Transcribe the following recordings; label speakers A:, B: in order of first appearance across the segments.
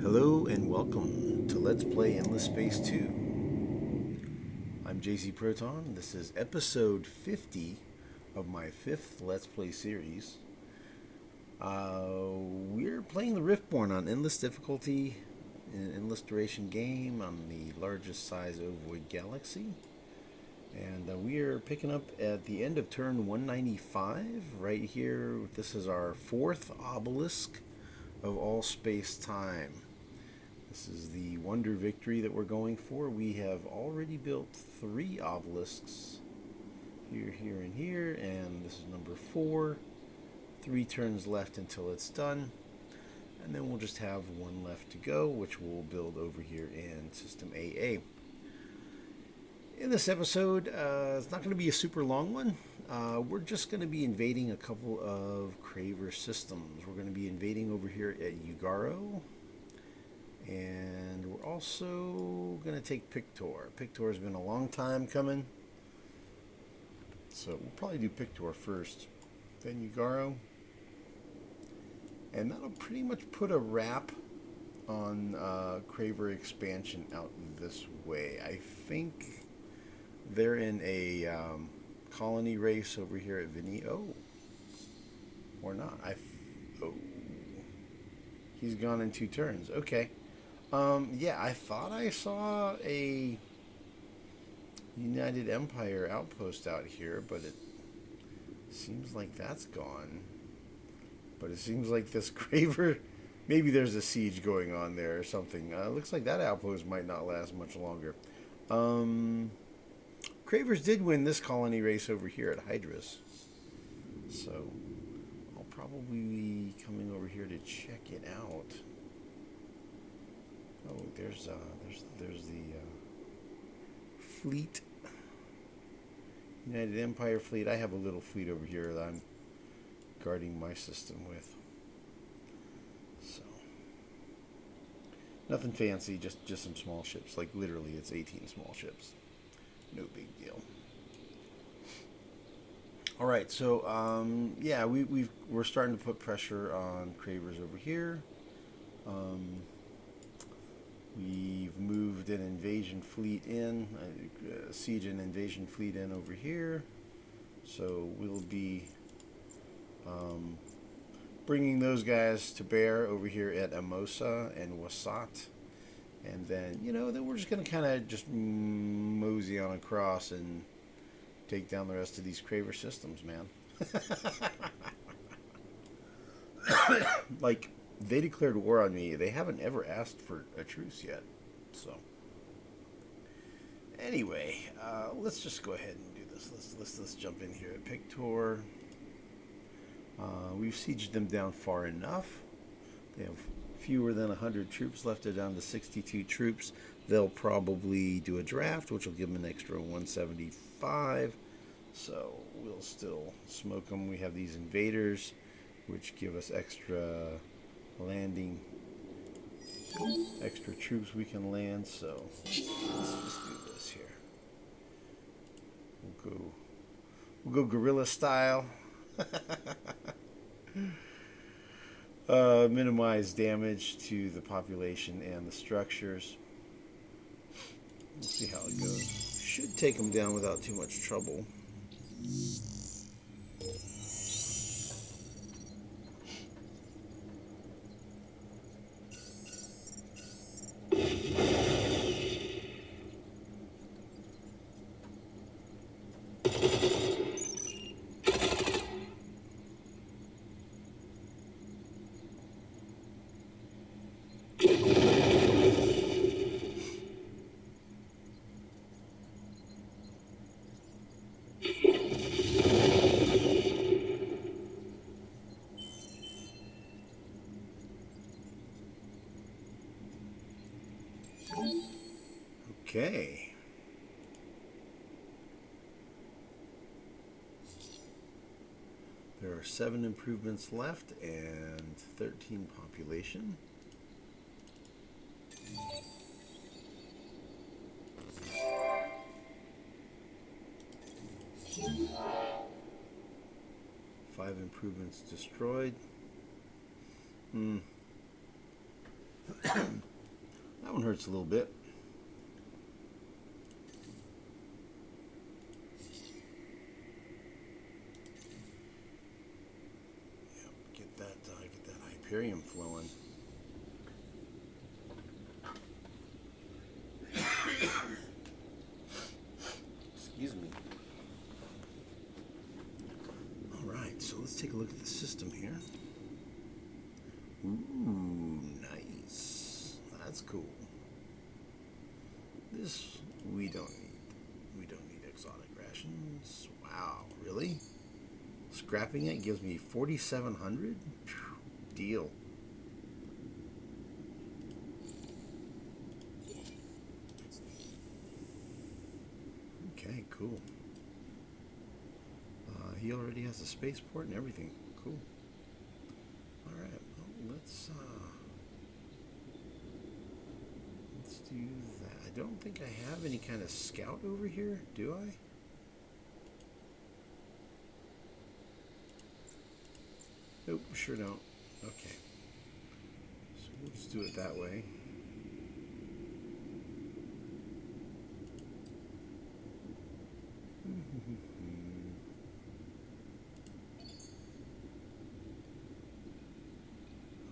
A: Hello and welcome to Let's Play Endless Space 2. I'm JC Proton. This is episode 50 of my 5th Let's Play series. We're playing the Riftborn on Endless Difficulty, an Endless Duration game on the largest size ovoid galaxy. And we are picking up at the end of turn 195 right here. This is our 4th Obelisk of all space-time. This is the Wonder Victory that we're going for. We have already built 3 obelisks. Here, here, and here. And this is number 4. 3 turns left until it's done. And then we'll just have 1 left to go, which we'll build over here in System AA. In this episode, it's not going to be a super long one. We're just going to be invading a couple of Craver systems. We're going to be invading over here at Ugaro. And we're also going to take Pictor. Pictor has been a long time coming. So we'll probably do Pictor first, then Ugaro. And that'll pretty much put a wrap on Craver expansion out this way. I think they're in a colony race over here at Vinny. Oh. Or not. Oh. He's gone in 2 turns. Okay. Yeah, I thought I saw a United Empire outpost out here, but it seems like that's gone. But it seems like this Craver, maybe there's a siege going on there or something. Looks like that outpost might not last much longer. Cravers did win this colony race over here at Hydrus. So I'll probably be coming over here to check it out. Oh, there's the fleet, United Empire fleet. I have a little fleet over here that I'm guarding my system with. So nothing fancy, just some small ships. Like literally, it's 18 small ships. No big deal. All right, so yeah, we're starting to put pressure on Cravers over here. We've moved an invasion fleet in, siege and invasion fleet in over here. So we'll be bringing those guys to bear over here at Amosa and Wasat. And then, then we're just going to kind of just mosey on across and take down the rest of these Craver systems, man. Like, they declared war on me. They haven't ever asked for a truce yet. So, anyway, let's just go ahead and do this. Let's jump in here at Pictor. We've sieged them down far enough. They have fewer than 100 troops left. They're down to 62 troops. They'll probably do a draft, which will give them an extra 175. So we'll still smoke them. We have these invaders, which give us extra landing, extra troops we can land. So let's just do this here. We'll go guerrilla style. Minimize damage to the population and the structures. We'll see how it goes. Should take them down without too much trouble. Okay. There are 7 improvements left and 13 population. Five improvements destroyed. That one hurts a little bit. Yep, get that Hyperion flowing. Excuse me. All right, so let's take a look at the system here. Ooh, nice. That's cool. This we don't need. We don't need exotic rations. Wow, really? Scrapping it gives me 4,700? Deal. Okay, cool. He already has a spaceport and everything. Cool. All right, well, let's do that. I don't think I have any kind of scout over here, do I? Nope, sure don't. Okay. So we'll just do it that way.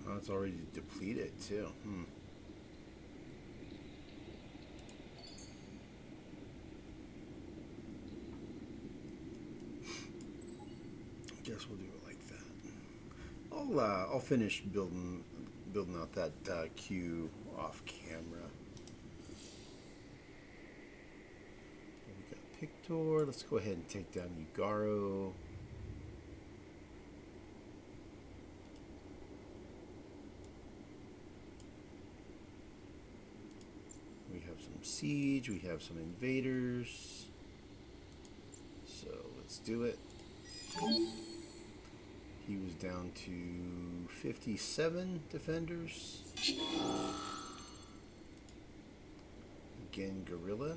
A: Oh, it's already depleted too. Guess we'll do it like that. I'll finish building out that queue off camera. We got Pictor. Let's go ahead and take down Ugaro. We have some siege. We have some invaders. So let's do it. He was down to 57 defenders. Again, Gorilla.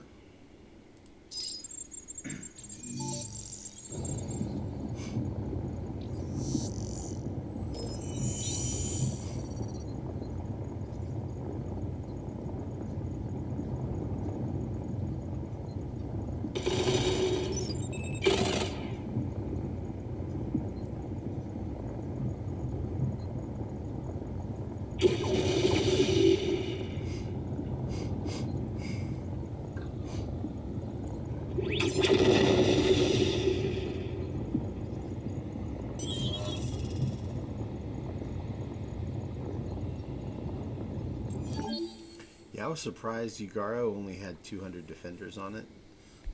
A: Yeah, I was surprised Ugaro only had 200 defenders on it,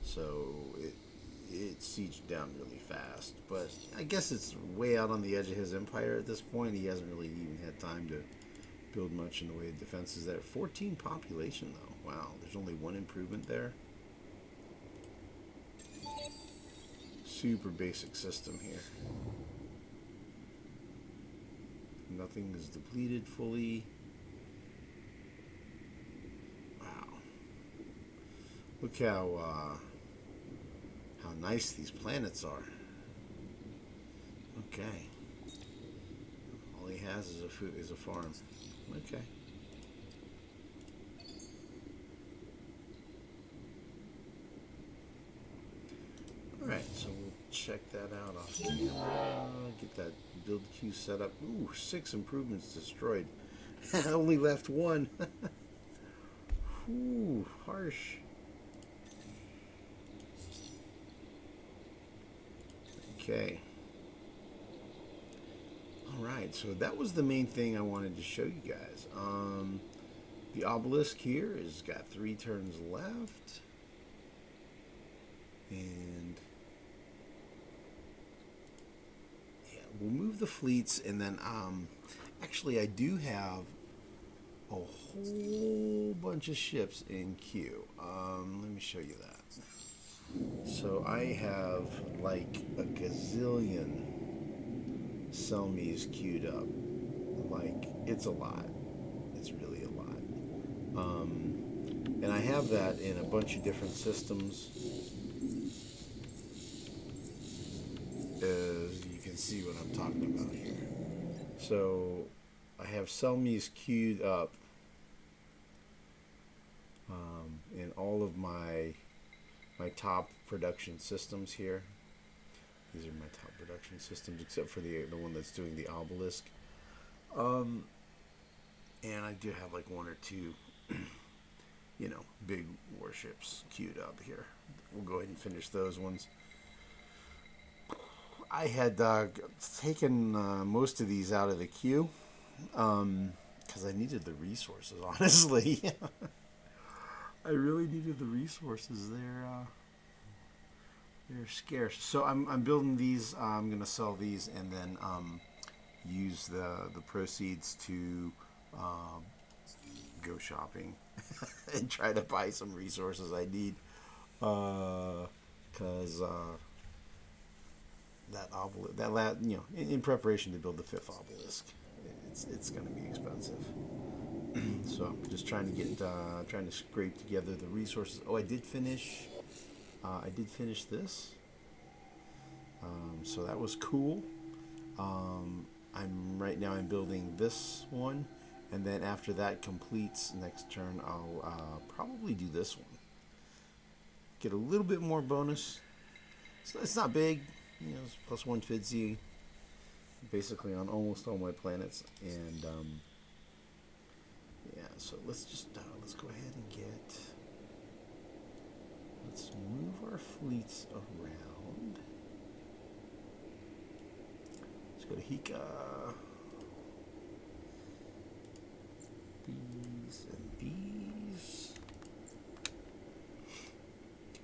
A: so it sieged down really fast. But I guess it's way out on the edge of his empire at this point. He hasn't really even had time to build much in the way of defenses there. 14 population though. Wow, there's only one improvement there. Super basic system here. Nothing is depleted fully. Look how nice these planets are. Okay. All he has is a farm. Okay. All right, so we'll check that out off camera. Get that build queue set up. Ooh, 6 improvements destroyed. Only left 1. Ooh, harsh. Okay. Alright, so that was the main thing I wanted to show you guys. The Obelisk here has got 3 turns left. And yeah, we'll move the fleets and then actually I do have a whole bunch of ships in queue. Let me show you that. So I have like a gazillion Selmies queued up. Like, it's a lot. It's really a lot. And I have that in a bunch of different systems. As you can see what I'm talking about here. So I have Selmies queued up in all of my top production systems here. These are my top production systems, except for the one that's doing the Obelisk. Um, and I do have like one or two, big warships queued up here. We'll go ahead and finish those ones. I had taken most of these out of the queue because I needed the resources. Honestly, I really needed the resources. They're scarce. So I'm building these. I'm gonna sell these and then use the proceeds to go shopping and try to buy some resources I need. Because in preparation to build the fifth obelisk, it's going to be expensive. So I'm just trying to scrape together the resources. Oh, I did finish this. So that was cool. I'm building this one, and then after that completes next turn, I'll probably do this one. Get a little bit more bonus. It's not big, it's plus one fidzy, basically on almost all my planets, and yeah. So let's go ahead and let's move our fleets around. Let's go to Hika. These and these.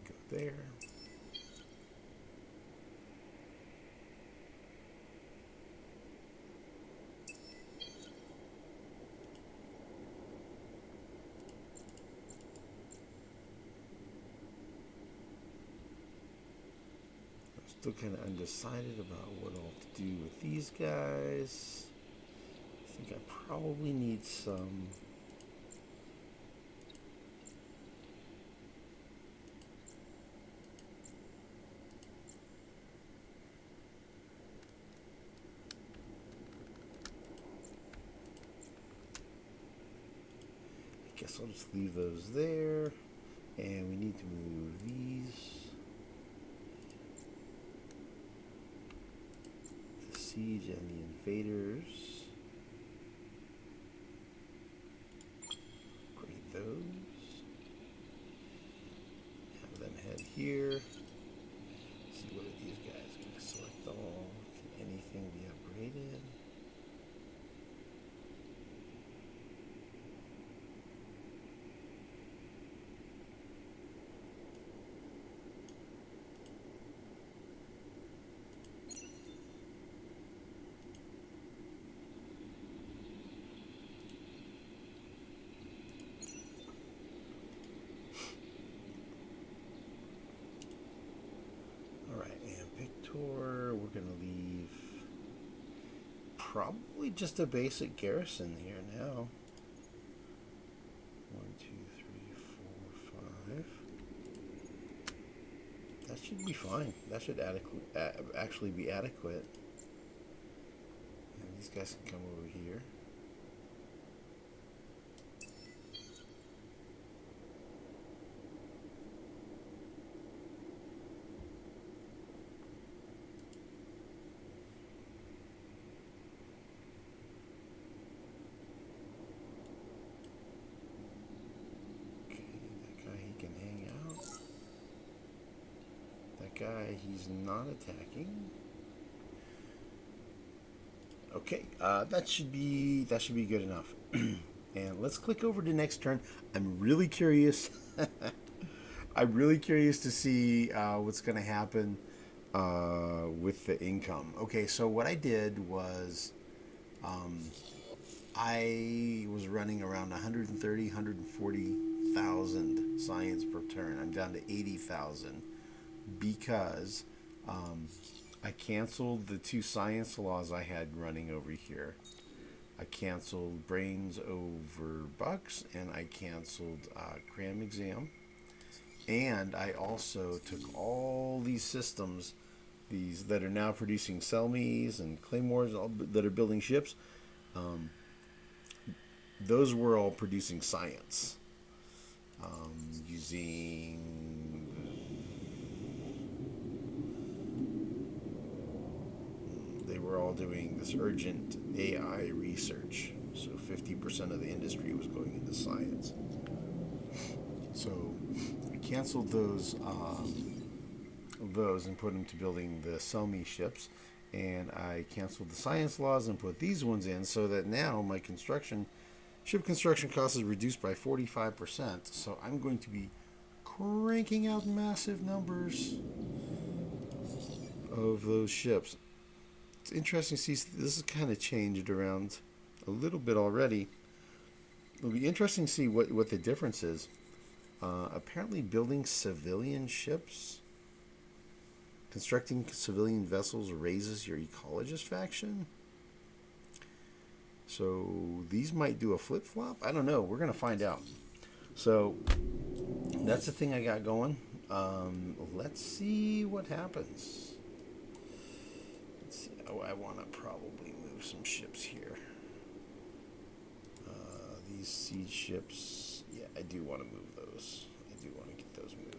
A: Go there. Still kind of undecided about what all to do with these guys. I think I probably need some. I guess I'll just leave those there. And we need to move these. Siege and the invaders. Create those. Have them head here. See what are these guys going to select all. Can anything be upgraded? We're going to leave probably just a basic garrison here now. 1, 2, 3, 4, 5. That should be fine. That should actually be adequate. And these guys can come over here. Guy, he's not attacking. Okay, that should be good enough. And let's click over to next turn. I'm really curious. I'm really curious to see what's going to happen with the income. Okay, so what I did was I was running around 130, 140,000 science per turn. I'm down to 80,000. Because I canceled the 2 science laws I had running over here. I canceled brains over bucks, and I canceled cram exam. And I also took all these systems, these that are now producing Selmies and Claymores, that are building ships. Those were all producing science. using they were all doing this urgent AI research. So 50% of the industry was going into science. So I canceled those and put them to building the sell me ships, and I canceled the science laws and put these ones in, so that now my ship construction cost is reduced by 45%. So I'm going to be cranking out massive numbers of those ships. It's interesting to see this has kind of changed around a little bit already. It'll be interesting to see what the difference is. Apparently building civilian ships, constructing civilian vessels raises your ecologist faction. So these might do a flip-flop. I don't know. We're going to find out. So that's the thing I got going. Let's see what happens. Let's see. Oh, I want to probably move some ships here. These siege ships. Yeah, I do want to move those. I do want to get those moved.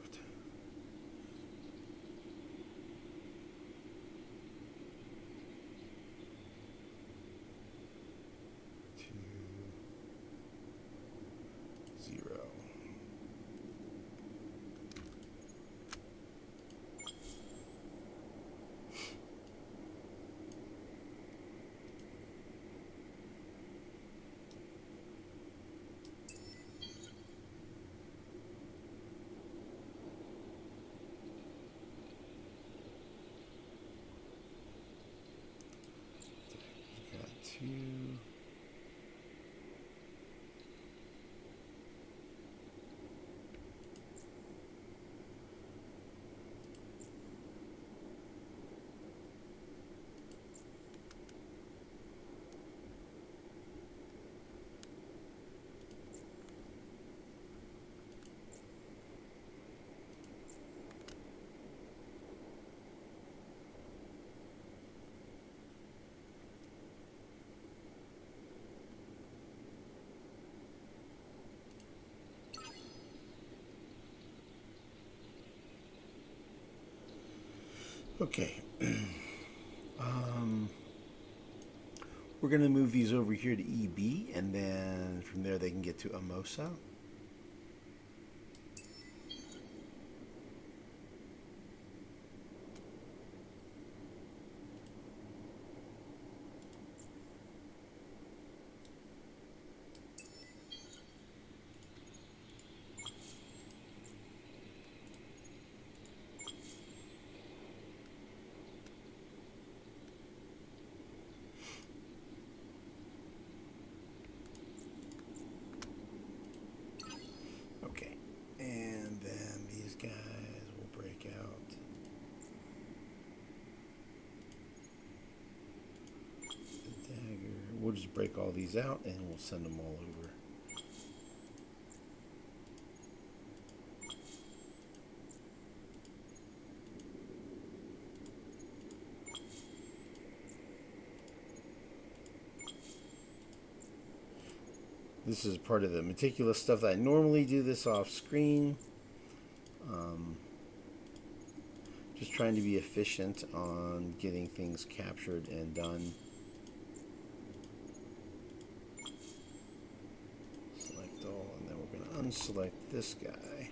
A: Okay. We're going to move these over here to EB, and then from there they can get to Amosa. We'll just break all these out and we'll send them all over. This is part of the meticulous stuff that I normally do this off screen. Just trying to be efficient on getting things captured and done. Select all, and then we're going to unselect this guy.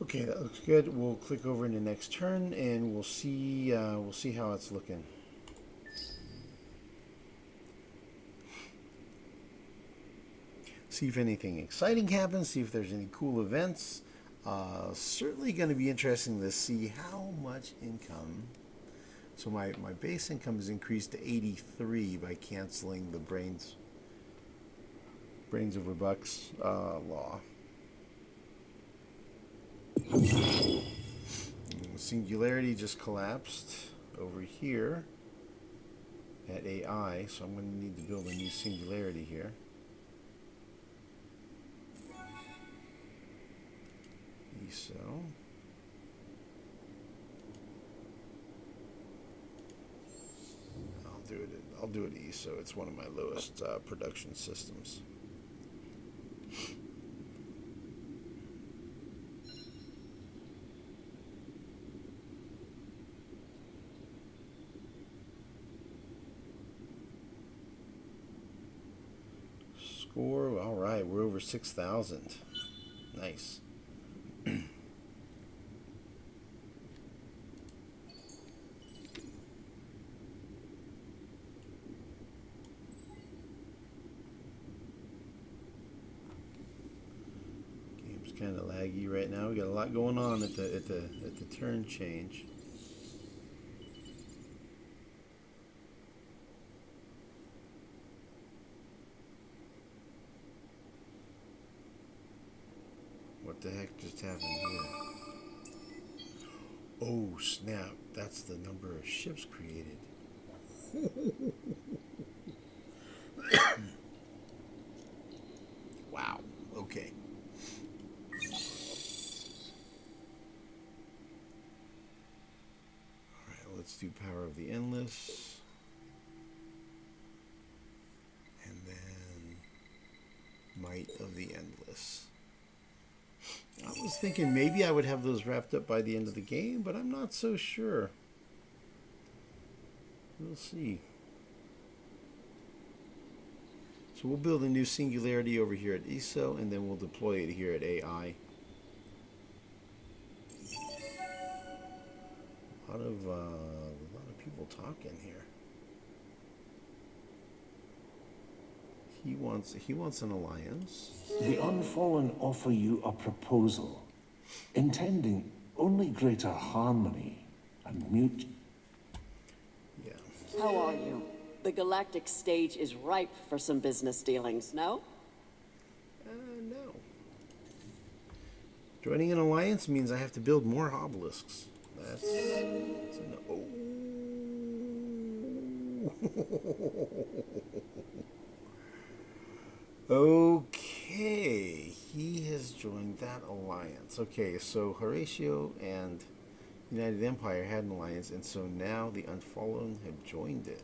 A: Okay, that looks good. We'll click over in the next turn, and we'll see how it's looking. See if anything exciting happens. See if there's any cool events. Certainly going to be interesting to see how much income. So my base income is increased to 83 by canceling the brains brains over bucks law. Singularity just collapsed over here at AI, so I'm going to need to build a new singularity here. ESO. I'll do it ESO. It's one of my lowest production systems. Score, all right, we're over 6,000. Nice. Game's kind of laggy right now. We got a lot going on at the turn change. What the heck just happened here? Oh, snap. That's the number of ships created. Wow. Okay. All right, let's do Power of the Endless. And then Might of the Endless. I was thinking maybe I would have those wrapped up by the end of the game, but I'm not so sure. We'll see. So we'll build a new singularity over here at ESO, and then we'll deploy it here at AI. A lot of people talking here. He wants an alliance.
B: The Unfallen offer you a proposal, intending only greater harmony and mute.
A: Yeah.
C: How are you? The galactic stage is ripe for some business dealings, no?
A: No. Joining an alliance means I have to build more obelisks. That's an Okay, he has joined that alliance. Okay, so Horatio and United Empire had an alliance, and so now the Unfallen have joined it.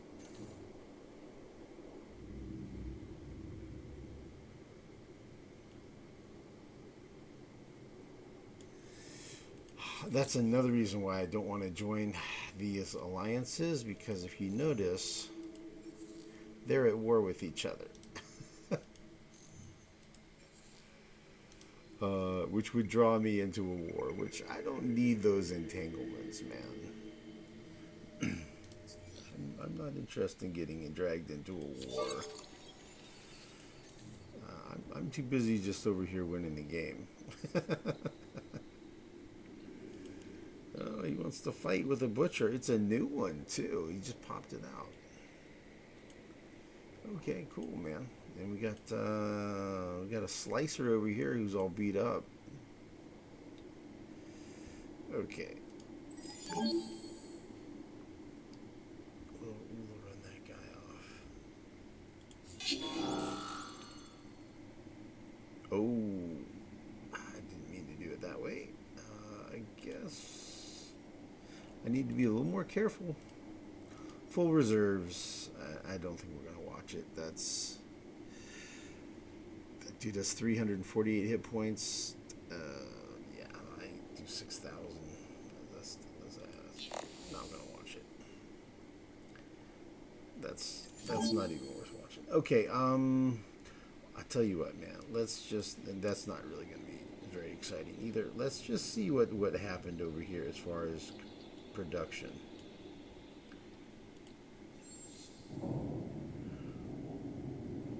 A: That's another reason why I don't want to join these alliances, because if you notice, they're at war with each other. Which would draw me into a war, which I don't need those entanglements, man. I'm not interested in getting dragged into a war. I'm too busy just over here winning the game. Oh, he wants to fight with a butcher. It's a new one, too. He just popped it out. Okay, cool, man. And we got a slicer over here who's all beat up. Okay. We'll run that guy off. Oh, I didn't mean to do it that way. I guess I need to be a little more careful. Full reserves. I don't think we're gonna watch it. That dude has 348 hit points. Yeah, I do 6,000. That's not gonna watch it. That's not even worth watching. Okay, I tell you what, man. Let's just, and that's not really gonna be very exciting either. Let's just see what happened over here as far as production.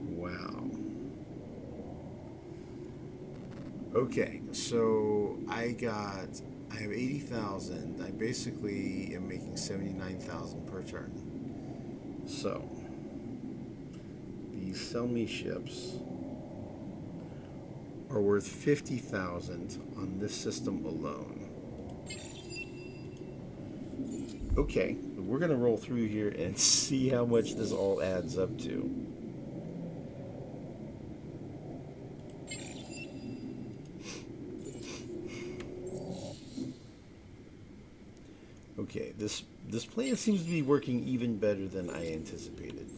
A: Wow. Okay, so I have 80,000. I basically am making 79,000 per turn. So these sell me ships. are worth 50,000 on this system alone. Okay, we're gonna roll through here and see how much this all adds up to. Okay, this plan seems to be working even better than I anticipated.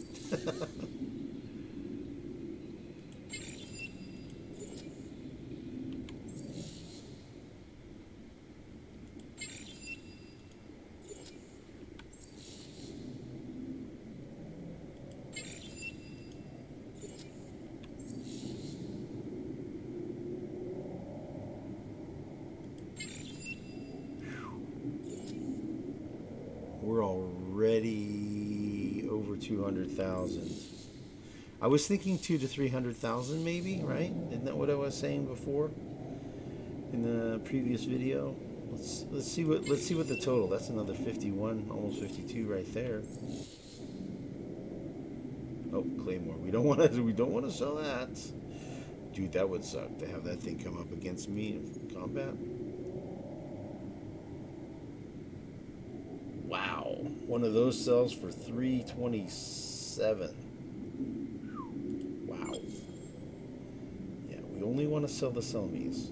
A: We're already over 200,000. I was thinking 2 to 300,000 maybe, right? Isn't that what I was saying before in the previous video? Let's see what the total. That's another 51, almost 52 right there. Oh, Claymore. We don't want to sell that. Dude, that would suck to have that thing come up against me in combat. Wow. One of those sells for 327. Wow. Yeah, we only want to sell the Selmies.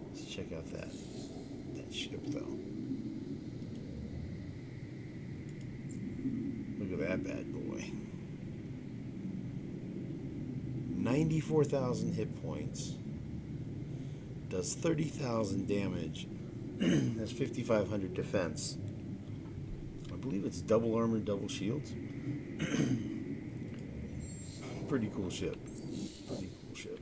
A: Let's check out that ship though. Look at that bad boy. 94,000 hit points. Does 30,000 damage. Has 5,500 defense. I believe it's double armor, double shields. Pretty cool ship. Pretty cool ship.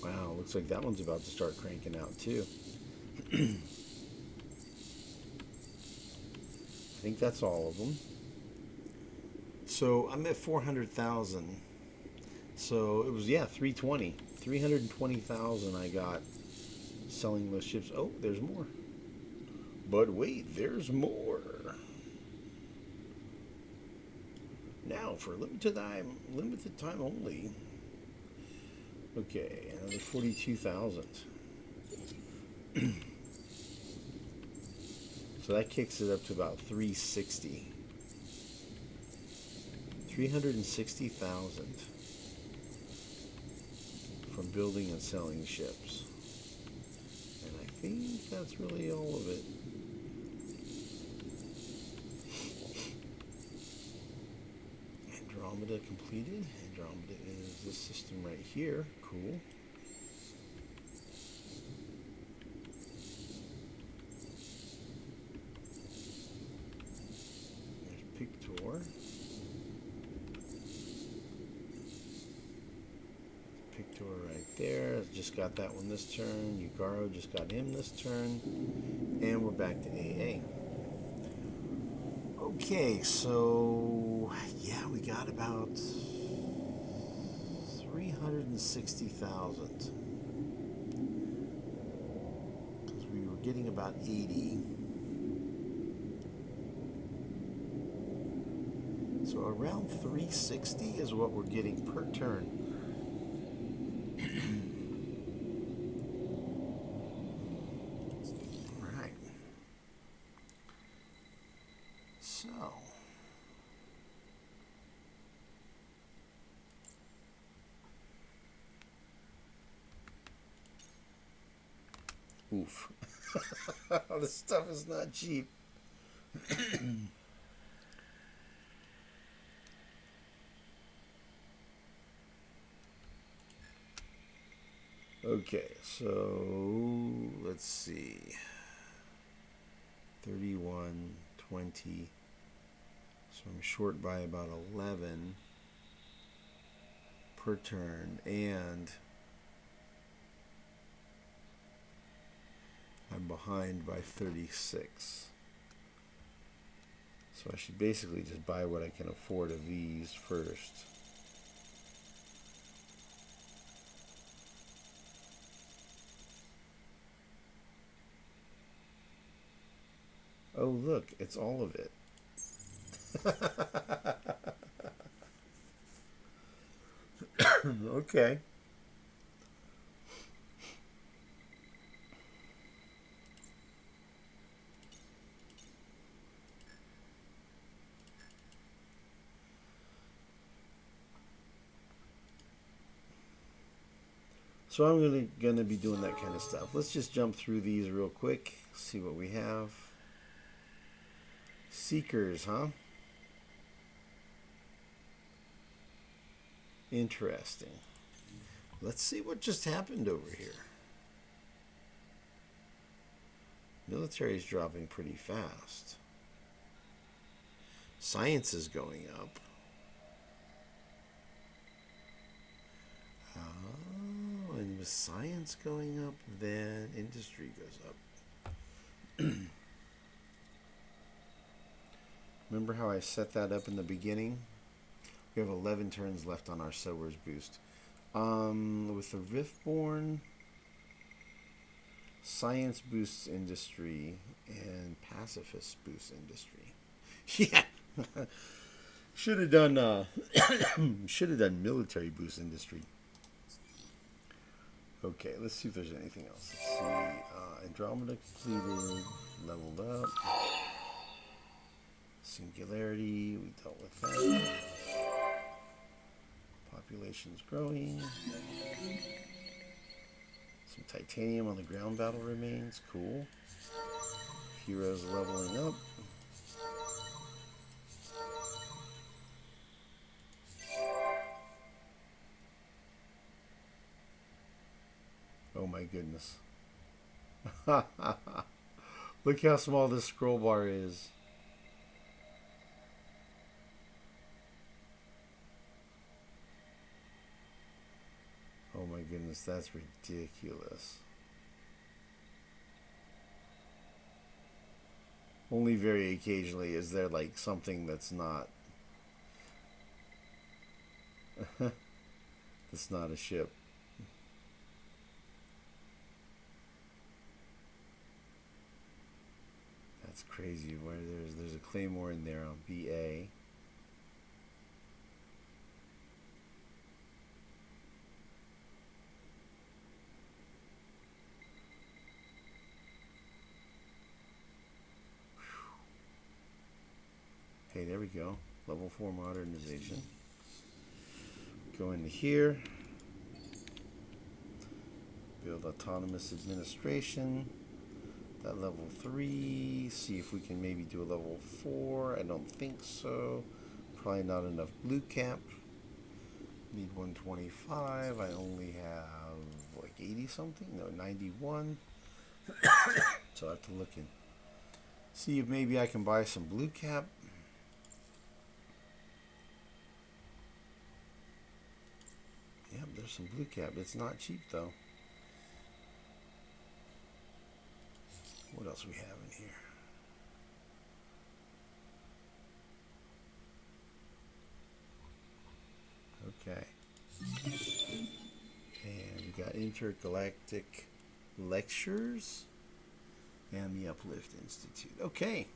A: Wow, looks like that one's about to start cranking out too. I think that's all of them. So I'm at 400,000. So it was, yeah, 320. 320,000 I got selling those ships. Oh, there's more. But wait, there's more. Now for limited time only. Okay, another 42,000. So that kicks it up to about 360. 360,000 from building and selling ships. And I think that's really all of it. Andromeda completed. Andromeda is this system right here. Cool. There's Pictor. Pictor right there. Just got that one this turn. Ugaro just got him this turn. And we're back to AA. Okay, so yeah, we got about 360,000. Because we were getting about 80. So around 360 is what we're getting per turn. Alright. So. Oof. This stuff is not cheap. Okay, so let's see. 31, 20. So I'm short by about 11 per turn, and I'm behind by 36. So I should basically just buy what I can afford of these first. look, it's all of it. Okay. So I'm really going to be doing that kind of stuff. Let's just jump through these real quick, see what we have. Seekers, huh? Interesting. Let's see what just happened over here. Military's dropping pretty fast. Science is going up. Oh, and with science going up, then industry goes up. Remember how I set that up in the beginning? We have 11 turns left on our sowers boost. With the Riftborn, science boosts industry and pacifist boosts industry. Yeah, should have done military boost industry. Okay, let's see if there's anything else. Let's see. Andromeda completed, leveled up. Singularity, we dealt with that. Population's growing. Some titanium on the ground battle remains. Cool. Heroes leveling up. Oh my goodness. Look how small this scroll bar is. Oh my goodness, that's ridiculous. Only very occasionally is there like something that's not that's not a ship. That's crazy. Where there's a claymore in there on BA. Okay, there we go. Level 4 modernization. Go into here. Build autonomous administration. That level 3. See if we can maybe do a level 4. I don't think so. Probably not enough blue cap. Need 125. I only have like 80 something. No, 91. So I have to look in. See if maybe I can buy some blue cap. Yep, there's some blue cap. It's not cheap though. What else we have in here? Okay. And we got intergalactic lectures and the Uplift Institute. Okay.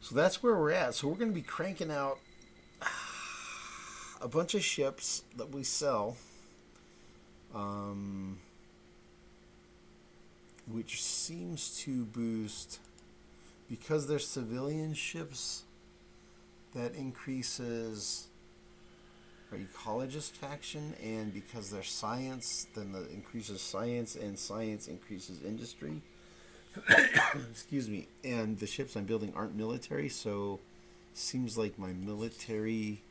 A: So that's where we're at. So we're going to be cranking out a bunch of ships that we sell, which seems to boost, because they're civilian ships, that increases our ecologist faction, and because they're science, then that increases science, and science increases industry. Excuse me. And the ships I'm building aren't military, so seems like my military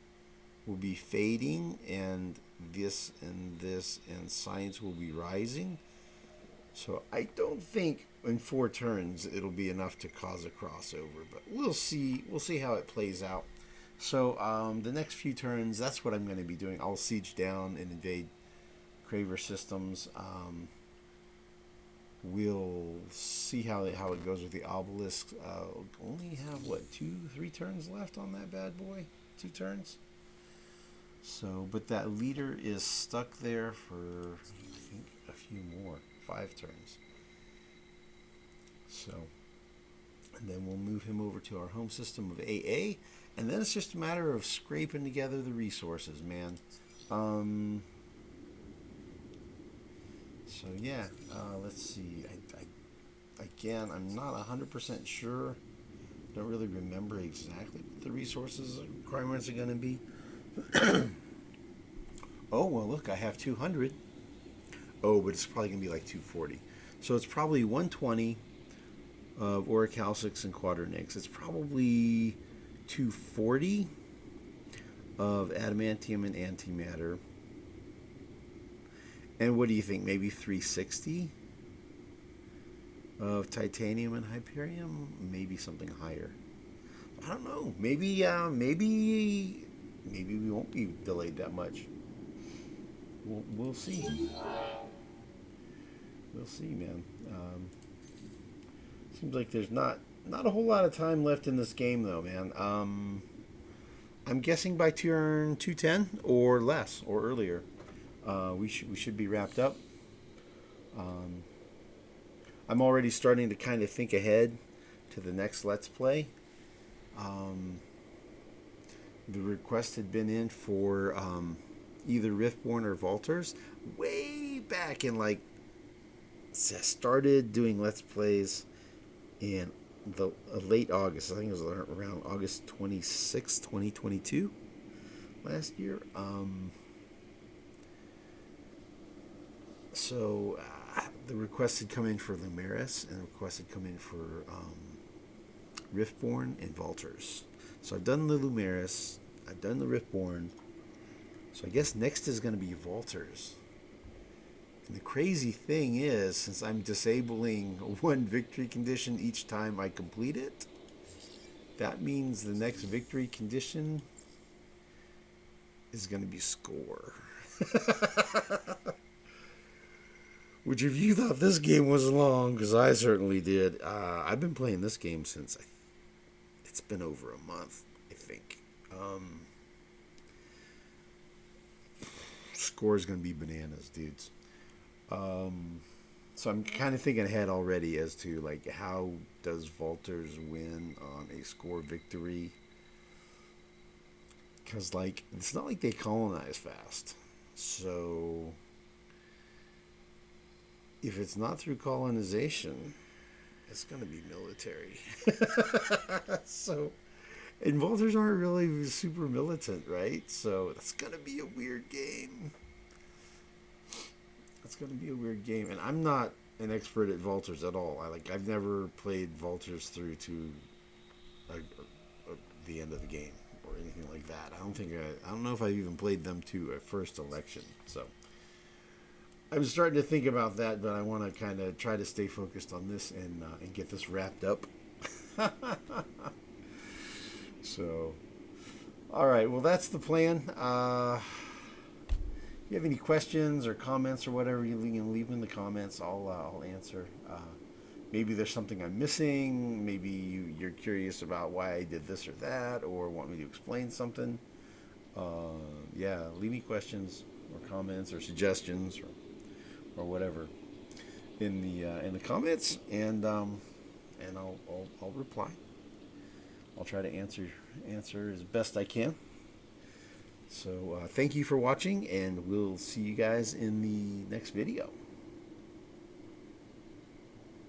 A: will be fading, and this and science will be rising. So I don't think in 4 turns it'll be enough to cause a crossover, but we'll see. We'll see how it plays out. So the next few turns, that's what I'm going to be doing. I'll siege down and invade Craver systems. We'll see how it goes with the Obelisk. Only have what, 2-3 turns left on that bad boy? 2 turns. So, but that leader is stuck there for, I think, a few more, 5 turns. So, And then we'll move him over to our home system of AA. And then it's just a matter of scraping together the resources, man. So yeah, let's see. Again, I'm not 100% sure. Don't really remember exactly what the resources requirements are going to be. Oh, well, look, I have 200. Oh, but it's probably going to be like 240. So it's probably 120 of orichalcics and quaternics. It's probably 240 of adamantium and antimatter. And what do you think? Maybe 360 of titanium and hyperium? Maybe something higher. I don't know. Maybe we won't be delayed that much. We'll see. We'll see, man. Seems like there's not a whole lot of time left in this game, though, man. I'm guessing by turn 210 or less or earlier, we should be wrapped up. I'm already starting to kind of think ahead to the next Let's Play. The request had been in for either Riftborn or Vultures way back in, like, started doing Let's Plays in the late August. I think it was around August 26, 2022 last year. So the request had come in for Lumeris, and the request had come in for Riftborn and Vultures. So I've done the Lumeris, I've done the Riftborn. So I guess next is going to be Vultures. And the crazy thing is, since I'm disabling one victory condition each time I complete it, that means the next victory condition is going to be score. Which, if you thought this game was long, because I certainly did, I've been playing this game since it's been over a month, I think. Score is going to be bananas, dudes. So I'm kind of thinking ahead already as to, like, how does Vultures win on a score victory? Because, like, it's not like they colonize fast. So if it's not through colonization, it's going to be military. So, and Vultures aren't really super militant, right? So that's going to be a weird game. It's going to be a weird game, and I'm not an expert at Vultures at all. I've never played Vultures through to the end of the game or anything like that. I don't know if I've even played them to a first election. So I'm starting to think about that, but I want to kind of try to stay focused on this and get this wrapped up. So, all right. Well, that's the plan. If you have any questions or comments or whatever, you can leave them in the comments. I'll answer. Maybe there's something I'm missing. Maybe you're curious about why I did this or that, or want me to explain something. Yeah, leave me questions or comments or suggestions or whatever in the comments, and I'll reply. I'll try to answer as best I can. So thank you for watching, and we'll see you guys in the next video.